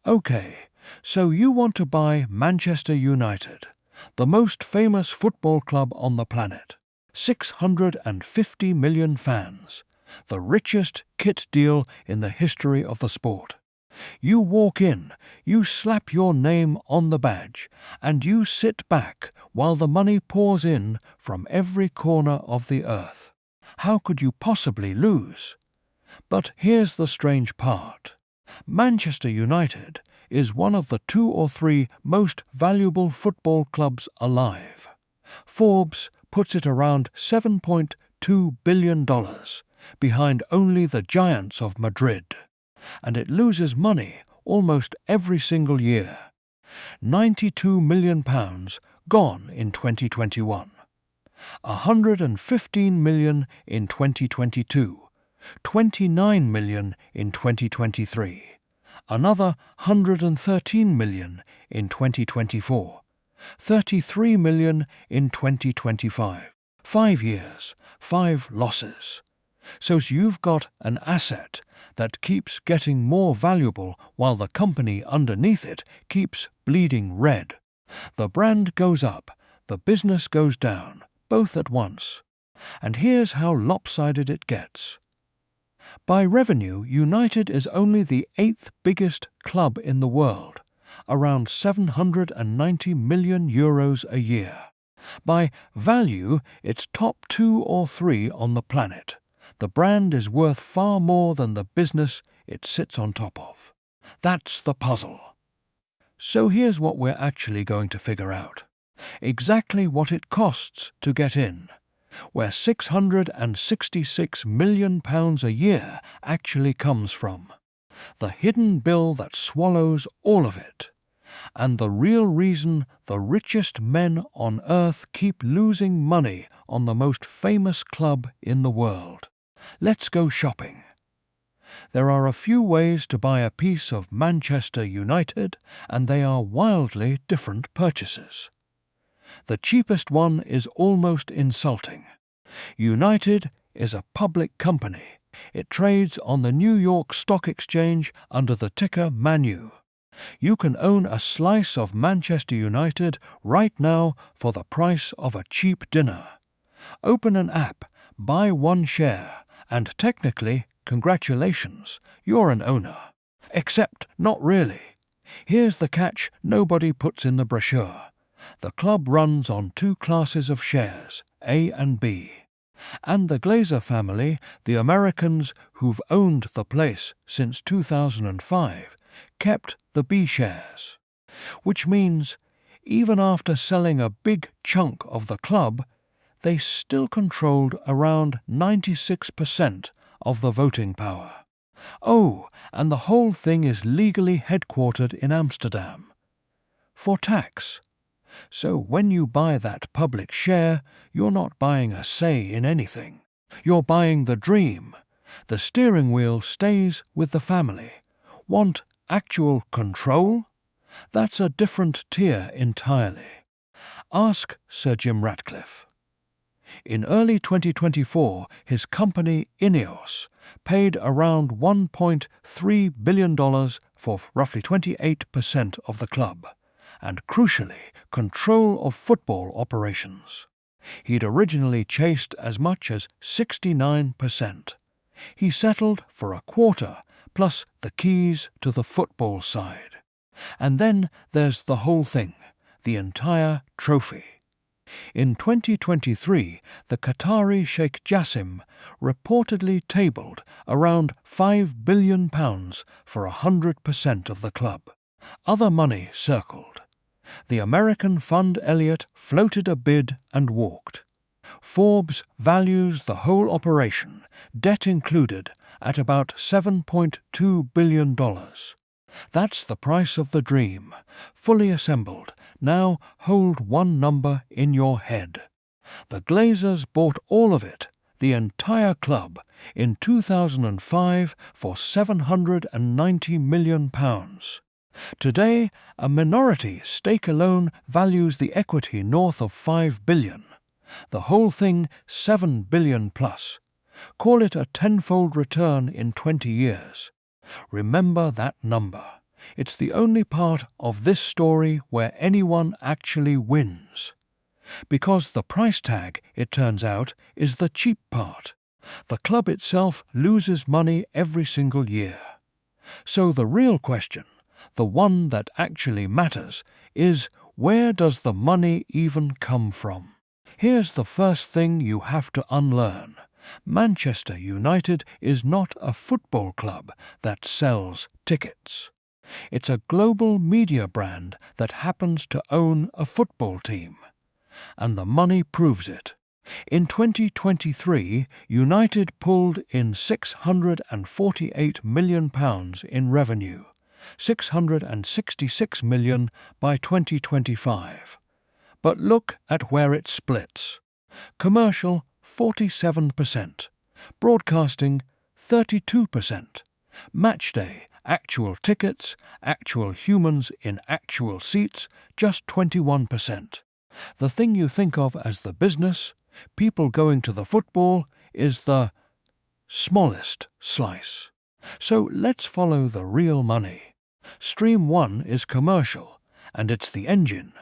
Okay, so you want to buy Manchester United, the most famous football club on the planet. 650 million fans, the richest kit deal in the history of the sport. You walk in, you slap your name on the badge, and you sit back while the money pours in from every corner of the earth. How could you possibly lose? But here's the strange part. Manchester United is one of the 2 or 3 most valuable football clubs alive. Forbes puts it around $7.2 billion, behind only the giants of Madrid. And it loses money almost every single year. £92 million gone in 2021. £115 million in 2022. £29 million in 2023. Another £113 million in 2024. £33 million in 2025. 5 years, 5 losses. So you've got an asset that keeps getting more valuable while the company underneath it keeps bleeding red. The brand goes up, the business goes down, both at once. And here's how lopsided it gets. By revenue, United is only the 8th biggest club in the world, around €790 million a year. By value, it's top 2 or 3 on the planet. The brand is worth far more than the business it sits on top of. That's the puzzle. So here's what we're actually going to figure out. Exactly what it costs to get in, where £666 million a year actually comes from, the hidden bill that swallows all of it, and the real reason the richest men on earth keep losing money on the most famous club in the world. Let's go shopping. There are a few ways to buy a piece of Manchester United, and they are wildly different purchases. The cheapest one is almost insulting. United is a public company. It trades on the New York Stock Exchange under the ticker MANU. You can own a slice of Manchester United right now for the price of a cheap dinner. Open an app, buy 1 share, and technically, congratulations, you're an owner. Except not really. Here's the catch nobody puts in the brochure. The club runs on 2 classes of shares, A and B. And the Glazer family, the Americans who've owned the place since 2005, kept the B shares. Which means, even after selling a big chunk of the club, they still controlled around 96% of the voting power. Oh, and the whole thing is legally headquartered in Amsterdam. For tax. So when you buy that public share, you're not buying a say in anything. You're buying the dream. The steering wheel stays with the family. Want actual control? That's a different tier entirely. Ask Sir Jim Ratcliffe. In early 2024, his company Ineos paid around $1.3 billion for roughly 28% of the club, and crucially, control of football operations. He'd originally chased as much as 69%. He settled for a quarter, plus the keys to the football side. And then there's the whole thing, the entire trophy. In 2023, the Qatari Sheikh Jassim reportedly tabled around £5 billion for 100% of the club. Other money circled. The American fund Elliott floated a bid and walked. Forbes values the whole operation, debt included, at about $7.2 billion. That's the price of the dream, fully assembled. Now hold one number in your head. The Glazers bought all of it, the entire club, in 2005 for £790 million. Today, a minority stake alone values the equity north of $5 billion. The whole thing $7 billion plus. Call it a tenfold return in 20 years. Remember that number. It's the only part of this story where anyone actually wins. Because the price tag, it turns out, is the cheap part. The club itself loses money every single year. So the real question, the one that actually matters, is where does the money even come from? Here's the first thing you have to unlearn. Manchester United is not a football club that sells tickets. It's a global media brand that happens to own a football team. And the money proves it. In 2023, United pulled in £648 million in revenue, £666 million by 2025. But look at where it splits. Commercial, 47%. Broadcasting, 32%. Matchday, actual tickets, actual humans in actual seats, just 21%. The thing you think of as the business, people going to the football, is the smallest slice. So let's follow the real money. Stream 1 is commercial, and it's the engine.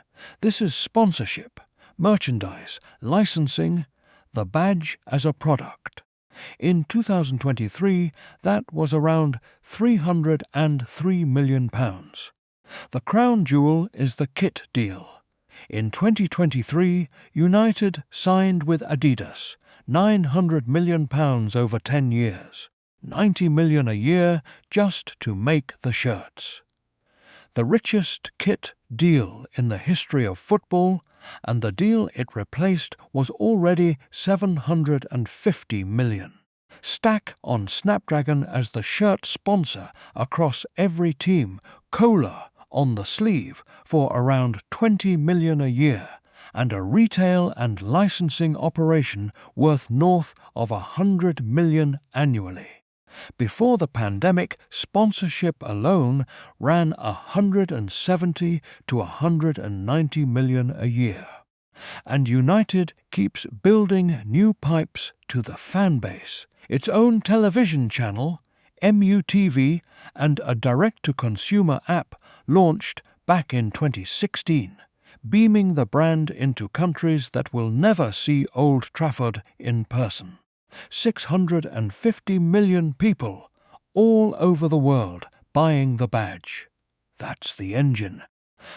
This is sponsorship, merchandise, licensing, the badge as a product. In 2023, that was around £303 million. The crown jewel is the kit deal. In 2023, United signed with Adidas, £900 million over 10 years, $90 million a year just to make the shirts. The richest kit deal in the history of football, and the deal it replaced was already $750 million. Stack on Snapdragon as the shirt sponsor across every team, Cola on the sleeve for around $20 million a year, and a retail and licensing operation worth north of $100 million annually. Before the pandemic, sponsorship alone ran $170 to $190 million a year. And United keeps building new pipes to the fan base, its own television channel, MUTV, and a direct-to-consumer app launched back in 2016, beaming the brand into countries that will never see Old Trafford in person. 650 million people all over the world buying the badge. That's the engine.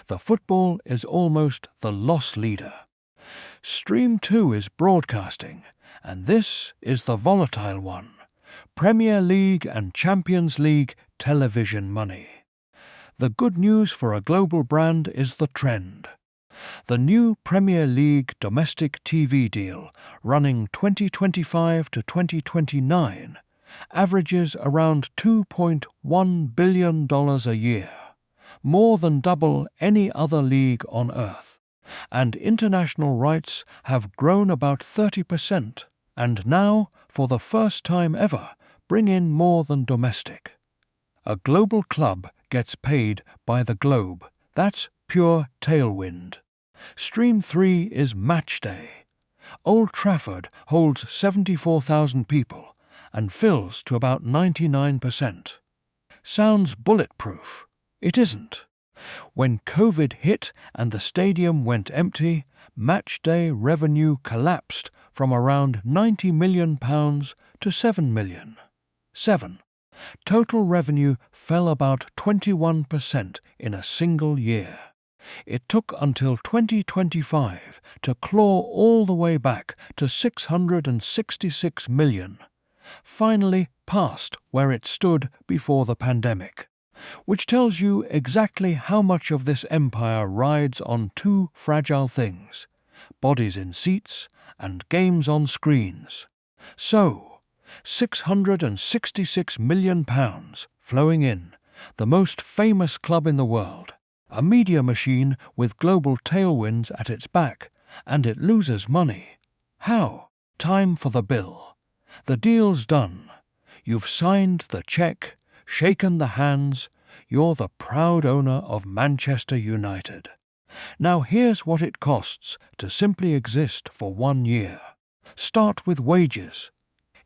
The football is almost the loss leader. Stream 2 is broadcasting, and this is the volatile one. Premier League and Champions League television money. The good news for a global brand is the trend. The new Premier League domestic TV deal, running 2025 to 2029, averages around $2.1 billion a year, more than double any other league on earth. And international rights have grown about 30%, and now, for the first time ever, bring in more than domestic. A global club gets paid by the globe. That's pure tailwind. Stream 3 is Matchday. Old Trafford holds 74,000 people and fills to about 99%. Sounds bulletproof. It isn't. When COVID hit and the stadium went empty, Matchday revenue collapsed from around £90 million to £7 million. Total revenue fell about 21% in a single year. It took until 2025 to claw all the way back to $666 million, finally past where it stood before the pandemic, which tells you exactly how much of this empire rides on two fragile things: bodies in seats and games on screens. So, £666 million flowing in, the most famous club in the world, a media machine with global tailwinds at its back, and it loses money. How? Time for the bill. The deal's done. You've signed the cheque, shaken the hands. You're the proud owner of Manchester United. Now here's what it costs to simply exist for 1 year. Start with wages.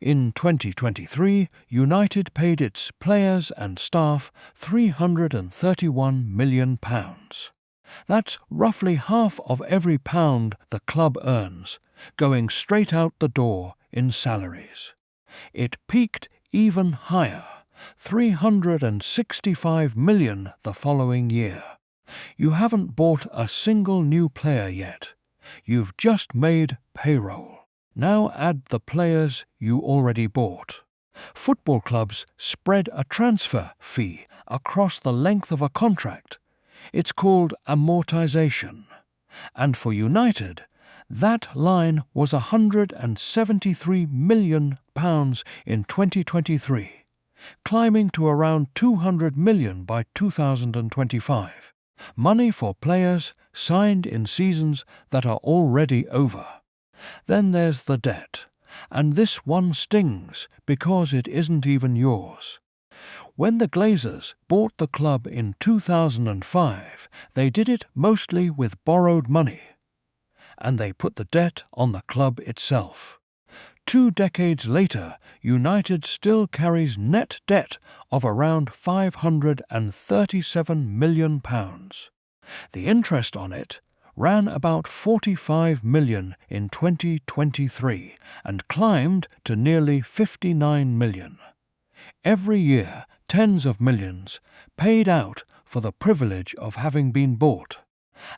In 2023, United paid its players and staff £331 million. That's roughly half of every pound the club earns, going straight out the door in salaries. It peaked even higher, £365 million the following year. You haven't bought a single new player yet. You've just made payroll. Now add the players you already bought. Football clubs spread a transfer fee across the length of a contract. It's called amortization. And for United, that line was £173 million in 2023, climbing to around £200 million by 2025. Money for players signed in seasons that are already over. Then there's the debt, and this one stings because it isn't even yours. When the Glazers bought the club in 2005, they did it mostly with borrowed money, and they put the debt on the club itself. 2 decades later, United still carries net debt of around £537 million. The interest on it ran about £45 million in 2023 and climbed to nearly £59 million. Every year, tens of millions paid out for the privilege of having been bought.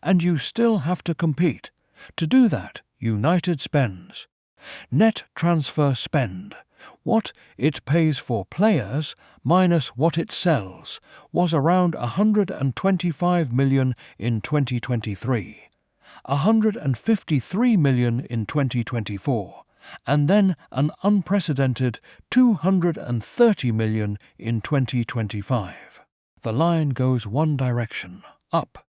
And you still have to compete. To do that, United spends net transfer spend. What it pays for players minus what it sells was around £125 million in 2023, £153 million in 2024, and then an unprecedented £230 million in 2025. The line goes one direction, up,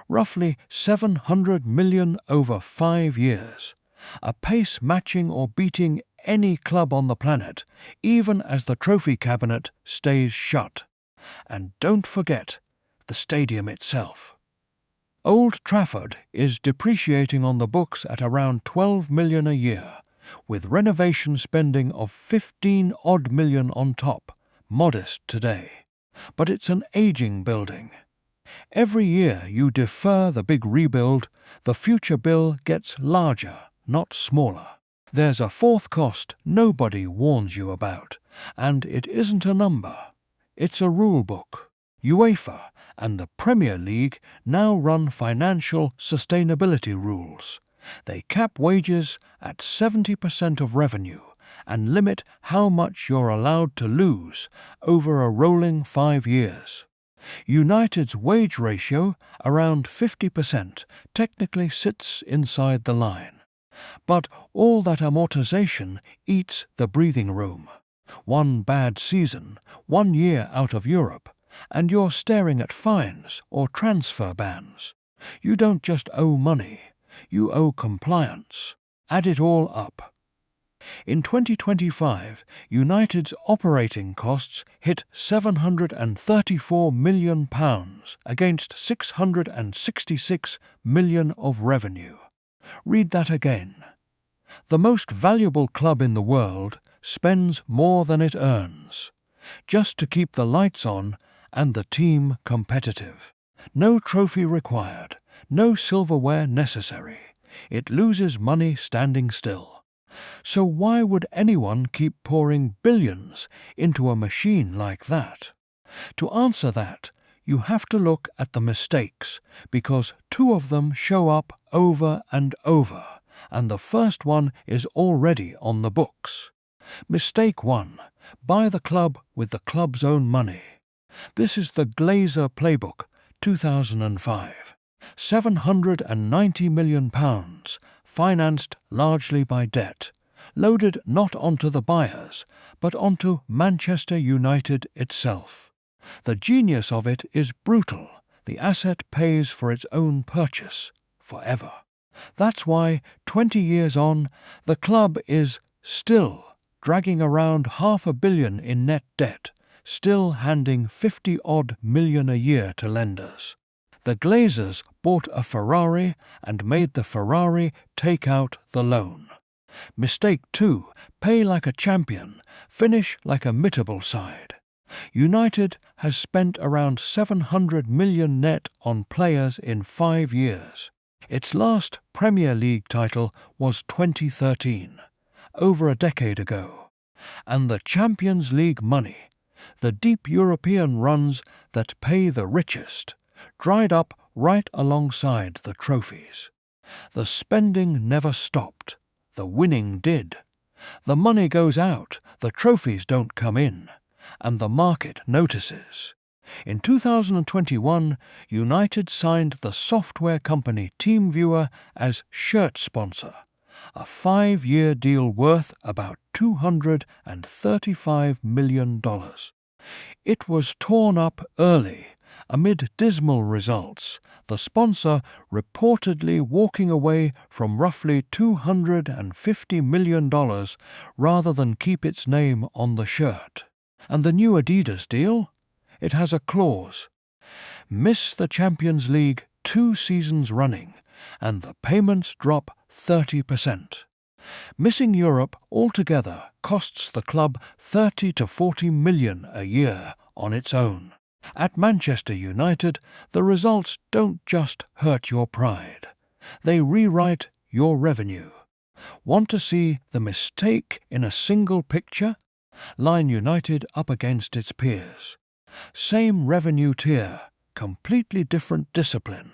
roughly £700 million over 5 years, a pace matching or beating any club on the planet, even as the trophy cabinet stays shut. And don't forget the stadium itself. Old Trafford is depreciating on the books at around £12 million a year, with renovation spending of £15-odd million on top, modest today. But it's an aging building. Every year you defer the big rebuild, the future bill gets larger, not smaller. There's a fourth cost nobody warns you about, and it isn't a number. It's a rule book. UEFA and the Premier League now run financial sustainability rules. They cap wages at 70% of revenue and limit how much you're allowed to lose over a rolling 5 years. United's wage ratio, around 50%, technically sits inside the line. But all that amortization eats the breathing room. One bad season, 1 year out of Europe, and you're staring at fines or transfer bans. You don't just owe money, you owe compliance. Add it all up. In 2025, United's operating costs hit £734 million against £666 million of revenue. Read that again. The most valuable club in the world spends more than it earns, just to keep the lights on and the team competitive. No trophy required, no silverware necessary. It loses money standing still. So why would anyone keep pouring billions into a machine like that? To answer that, you have to look at the mistakes, because 2 of them show up over and over, and the first one is already on the books. Mistake 1. Buy the club with the club's own money. This is the Glazer Playbook, 2005. £790 million, financed largely by debt, loaded not onto the buyers, but onto Manchester United itself. The genius of it is brutal. The asset pays for its own purchase, forever. That's why, 20 years on, the club is still dragging around £500 million in net debt, still handing 50-odd million a year to lenders. The Glazers bought a Ferrari and made the Ferrari take out the loan. Mistake 2. Pay like a champion, finish like a mittable side. United has spent around 700 million net on players in 5 years. Its last Premier League title was 2013, over a decade ago. And the Champions League money, the deep European runs that pay the richest, dried up right alongside the trophies. The spending never stopped. The winning did. The money goes out, the trophies don't come in, and the market notices. In 2021, United signed the software company TeamViewer as shirt sponsor, a 5-year deal worth about $235 million. It was torn up early, amid dismal results, the sponsor reportedly walking away from roughly $250 million rather than keep its name on the shirt. And the new Adidas deal? It has a clause. Miss the Champions League 2 seasons running, and the payments drop 30%. Missing Europe altogether costs the club 30 to 40 million a year on its own. At Manchester United, the results don't just hurt your pride. They rewrite your revenue. Want to see the mistake in a single picture? Line United up against its peers. Same revenue tier, completely different discipline.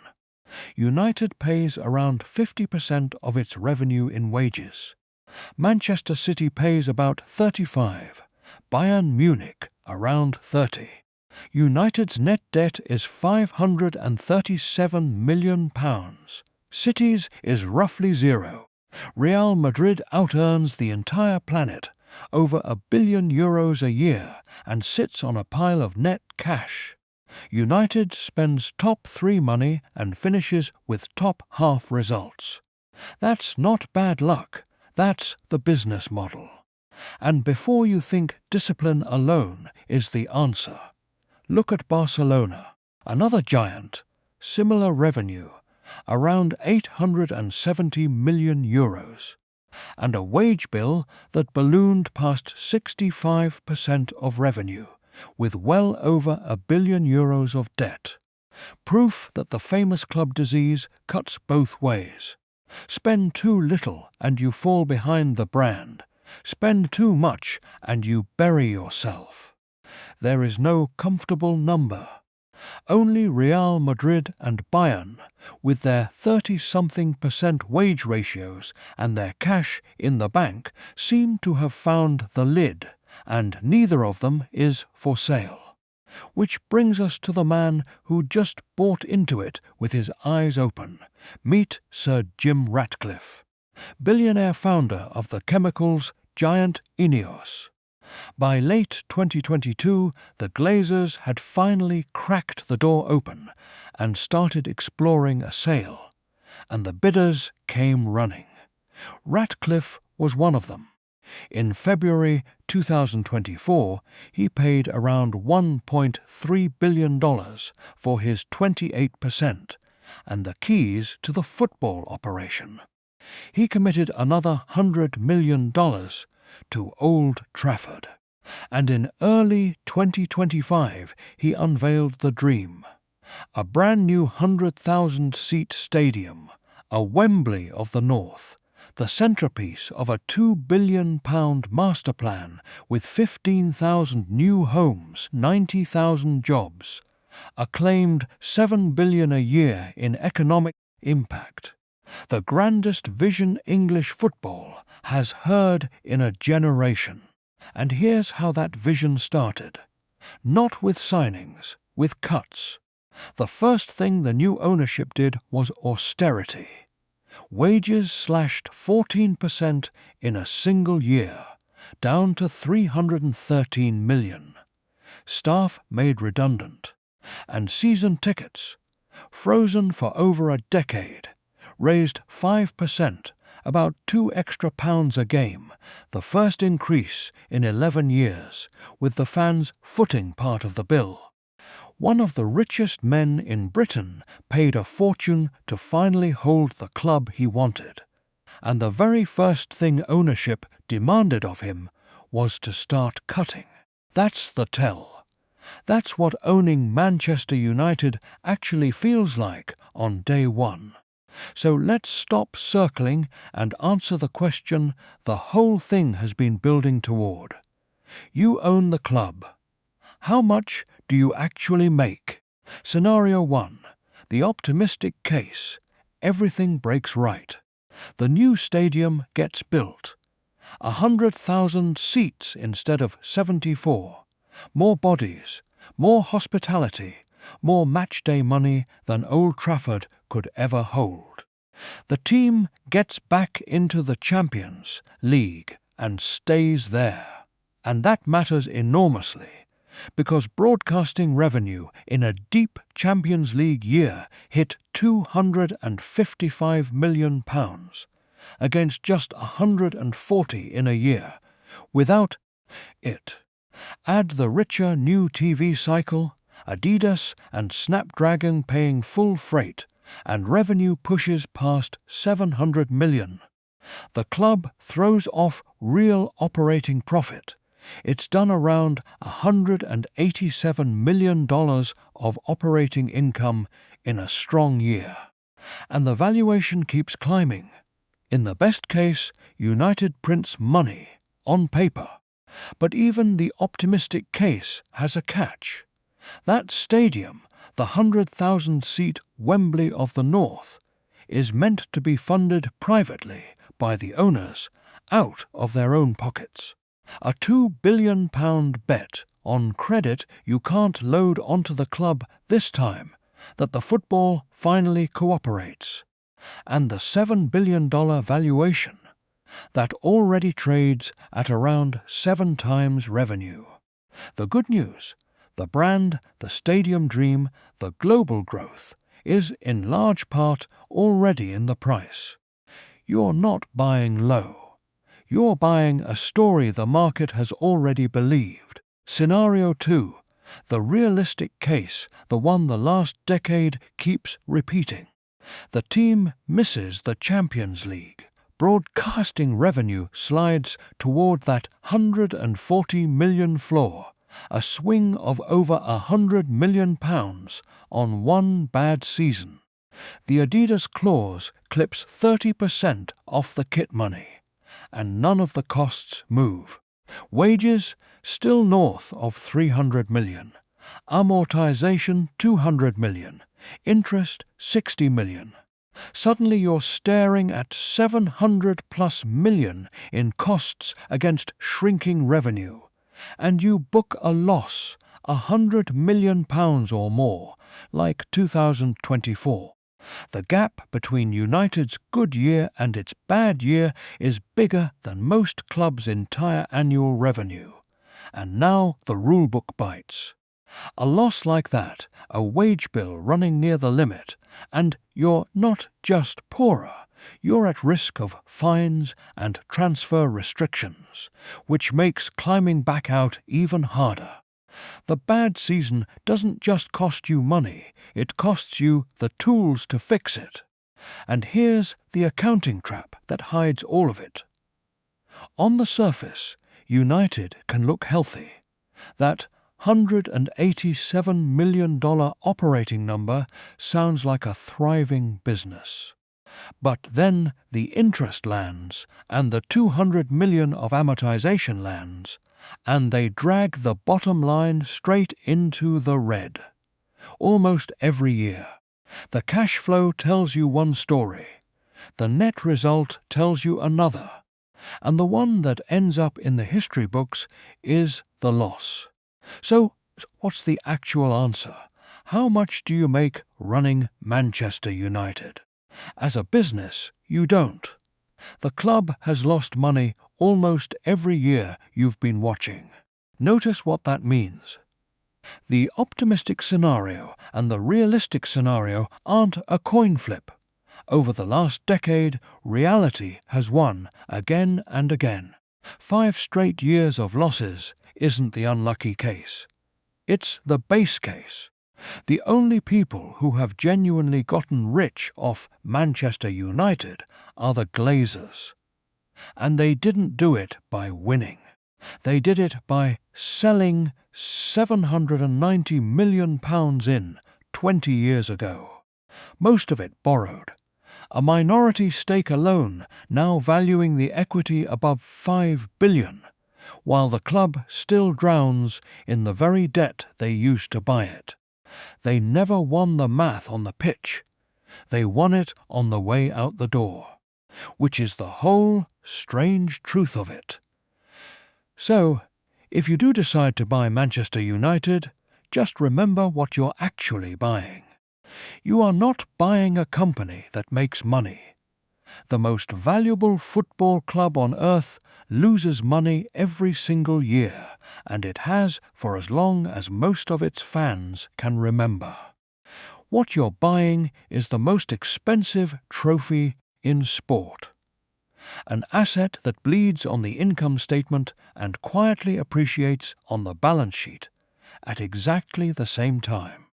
United pays around 50% of its revenue in wages. Manchester City pays about 35%, Bayern Munich around 30%. United's net debt is £537 million. City's is roughly zero. Real Madrid out-earns the entire planet, over €1 billion a year, and sits on a pile of net cash. United spends top 3 money and finishes with top half results. That's not bad luck, that's the business model. And before you think discipline alone is the answer, look at Barcelona, another giant, similar revenue, around €870 million, and a wage bill that ballooned past 65% of revenue, with well over €1 billion of debt. Proof that the famous club disease cuts both ways. Spend too little and you fall behind the brand. Spend too much and you bury yourself. There is no comfortable number. Only Real Madrid and Bayern, with their 30-something% wage ratios and their cash in the bank, seem to have found the lid, and neither of them is for sale. Which brings us to the man who just bought into it with his eyes open. Meet Sir Jim Ratcliffe, billionaire founder of the chemicals giant Ineos. By late 2022, the Glazers had finally cracked the door open and started exploring a sale, and the bidders came running. Ratcliffe was one of them. In February 2024, he paid around $1.3 billion for his 28% and the keys to the football operation. He committed another $100 million to Old Trafford, and in early 2025 he unveiled the dream. A brand new 100,000-seat stadium, a Wembley of the North, the centrepiece of a £2 billion master plan with 15,000 new homes, 90,000 jobs, a claimed $7 billion a year in economic impact. The grandest vision English football has heard in a generation. And here's how that vision started. Not with signings, with cuts. The first thing the new ownership did was austerity. Wages slashed 14% in a single year, down to $313 million. Staff made redundant. And season tickets, frozen for over a decade, raised 5%, about £2 extra a game, the first increase in 11 years, with the fans footing part of the bill. One of the richest men in Britain paid a fortune to finally hold the club he wanted. and the very first thing ownership demanded of him was to start cutting. That's the tell. That's what owning Manchester United actually feels like on day one. So let's stop circling and answer the question the whole thing has been building toward. You own the club. How much do you actually make? Scenario 1. The optimistic case. Everything breaks right. The new stadium gets built. 100,000 seats instead of 74. More bodies, more hospitality, more matchday money than Old Trafford could ever hold. The team gets back into the Champions League and stays there. And that matters enormously, because broadcasting revenue in a deep Champions League year hit £255 million, against just 140 in a year. Without it, add the richer new TV cycle, Adidas and Snapdragon paying full freight, and revenue pushes past 700 million. The club throws off real operating profit. It's done around $187 million of operating income in a strong year. And the valuation keeps climbing. In the best case, United prints money, on paper. But even the optimistic case has a catch. That stadium, the 100,000-seat Wembley of the North, is meant to be funded privately by the owners, out of their own pockets. A £2 billion bet on credit you can't load onto the club this time that the football finally cooperates. And the $7 billion valuation that already trades at around 7 times revenue. The good news, the brand, the stadium dream, the global growth is in large part already in the price. You're not buying low. You're buying a story the market has already believed. Scenario 2, the realistic case, the one the last decade keeps repeating. The team misses the Champions League. Broadcasting revenue slides toward that 140 million floor, a swing of over £100 million on one bad season. The Adidas clause clips 30% off the kit money, and none of the costs move. Wages still north of 300 million. Amortization 200 million. Interest 60 million. Suddenly you're staring at 700 plus million in costs against shrinking revenue, and you book a loss, £100 million or more, like 2024. The gap between United's good year and its bad year is bigger than most clubs' entire annual revenue. And now the rulebook bites. A loss like that, a wage bill running near the limit, and you're not just poorer, you're at risk of fines and transfer restrictions, which makes climbing back out even harder. The bad season doesn't just cost you money, it costs you the tools to fix it. And here's the accounting trap that hides all of it. On the surface, United can look healthy. That $187 million operating number sounds like a thriving business. But then the interest lands, and the $200 million of amortization lands, and they drag the bottom line straight into the red. Almost every year. The cash flow tells you one story. The net result tells you another. And the one that ends up in the history books is the loss. So, what's the actual answer? How much do you make running Manchester United? As a business, you don't. The club has lost money almost every year you've been watching. Notice what that means. The optimistic scenario and the realistic scenario aren't a coin flip. Over the last decade, reality has won again and again. 5 straight years of losses isn't the unlucky case. It's the base case. The only people who have genuinely gotten rich off Manchester United are the Glazers. And they didn't do it by winning. They did it by selling £790 million in 20 years ago, most of it borrowed, a minority stake alone now valuing the equity above £5 billion, while the club still drowns in the very debt they used to buy it. They never won the math on the pitch. They won it on the way out the door, which is the whole strange truth of it. So, if you do decide to buy Manchester United, just remember what you're actually buying. You are not buying a company that makes money. The most valuable football club on earth loses money every single year, and it has for as long as most of its fans can remember. What you're buying is the most expensive trophy in sport. An asset that bleeds on the income statement and quietly appreciates on the balance sheet at exactly the same time.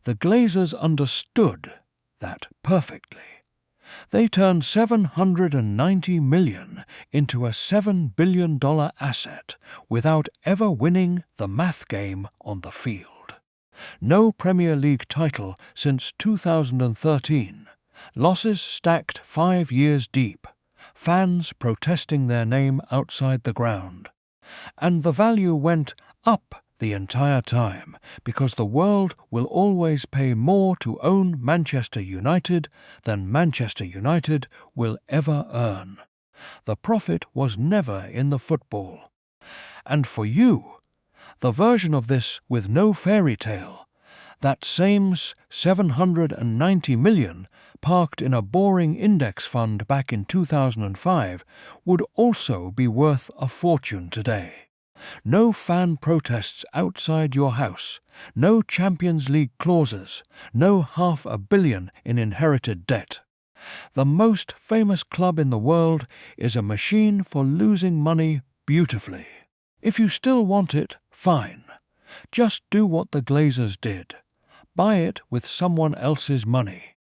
The Glazers understood that perfectly. They turned $790 million into a $7 billion asset without ever winning the math game on the field. No Premier League title since 2013. Losses stacked 5 years deep. Fans protesting their name outside the ground. And the value went up the entire time because the world will always pay more to own Manchester United than Manchester United will ever earn. The profit was never in the football. And for you, the version of this with no fairy tale, that same $790 million parked in a boring index fund back in 2005 would also be worth a fortune today. No fan protests outside your house, no Champions League clauses, no $500 million in inherited debt. The most famous club in the world is a machine for losing money beautifully. If you still want it, fine. Just do what the Glazers did. Buy it with someone else's money.